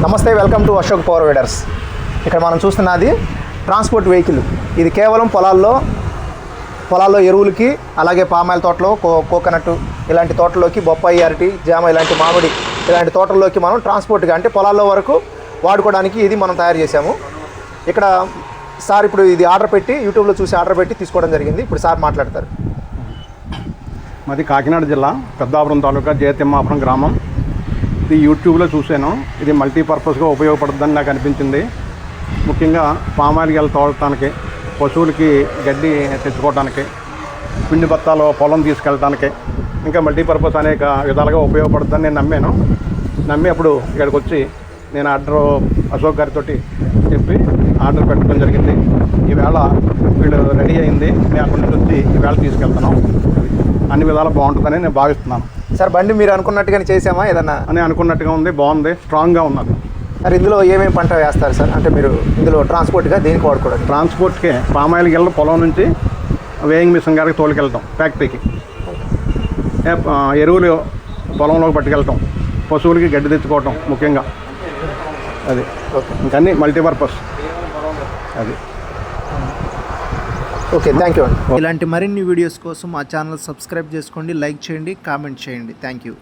నమస్తే, welcome to Ashok power weeders. ఇక్కడ మనం చూస్తున్నది ట్రాన్స్పోర్ట్ వెహికల్. ఇది కేవలం పొలాల్లో ఎరువులకి, అలాగే పామాయిల్ తోటలో, కోకోనట్ ఇలాంటి తోటల్లోకి, బొప్పాయి, అరటి, జామ ఇలాంటి మామిడి ఇలాంటి తోటల్లోకి మనం ట్రాన్స్పోర్ట్గా అంటే పొలాల్లో వరకు వాడుకోవడానికి ఇది మనం తయారు చేసాము. ఇక్కడ సార్ ఇప్పుడు ఇది ఆర్డర్ పెట్టి యూట్యూబ్లో చూసి ఆర్డర్ పెట్టి తీసుకోవడం జరిగింది. ఇప్పుడు సార్ మాట్లాడతారు. మాది కాకినాడ జిల్లా పెద్దాపురం తాలూకా జయతిమ్మాపురం గ్రామం. ఇది యూట్యూబ్లో చూశాను. ఇది మల్టీపర్పస్గా ఉపయోగపడుతుందని నాకు అనిపించింది. ముఖ్యంగా పామాయిల్ గెల తోడటానికి, పశువులకి గడ్డి తెచ్చుకోవడానికి, పిండి బత్తాలు పొలం తీసుకెళ్ళడానికి, ఇంకా మల్టీపర్పస్ అనేక విధాలుగా ఉపయోగపడుతుందని నేను నమ్మి అప్పుడు ఇక్కడికి వచ్చి నేను ఆర్డర్ అశోక్ గారితో చెప్పి ఆర్డర్ పెట్టడం జరిగింది. ఈవేళ వీళ్ళు రెడీ అయింది. మేము అక్కడి నుంచి వచ్చి ఈవేళ తీసుకెళ్తున్నాం. అన్ని విధాలు బాగుంటుందని నేను భావిస్తున్నాను. సార్ బండి మీరు అనుకున్నట్టుగానే చేసామా ఏదన్నా? అని అనుకున్నట్టుగా ఉంది, బాగుంది, స్ట్రాంగ్గా ఉన్నది. సార్ ఇందులో ఏమేమి పంట వేస్తారు సార్? అంటే మీరు ఇందులో ట్రాన్స్పోర్ట్గా దేనికి వాడుకోవడం? ట్రాన్స్పోర్ట్కే పామాయిల్కి వెళ్ళడం, పొలం నుంచి వేయింగ్ మిషన్ గారికి తోలుకెళ్తాం, ఫ్యాక్టరీకి ఎరువులు పొలంలోకి పట్టుకెళ్తాం, పశువులకి గడ్డి తెచ్చుకోవటం ముఖ్యంగా. అది ఇంకన్నీ మల్టీపర్పస్. అది ఓకే, థ్యాంక్ యూ అండి. ఇలాంటి మరిన్ని వీడియోస్ కోసం మా ఛానల్ సబ్స్క్రైబ్ చేసుకోండి, లైక్ చేయండి, కామెంట్ చేయండి. Thank you.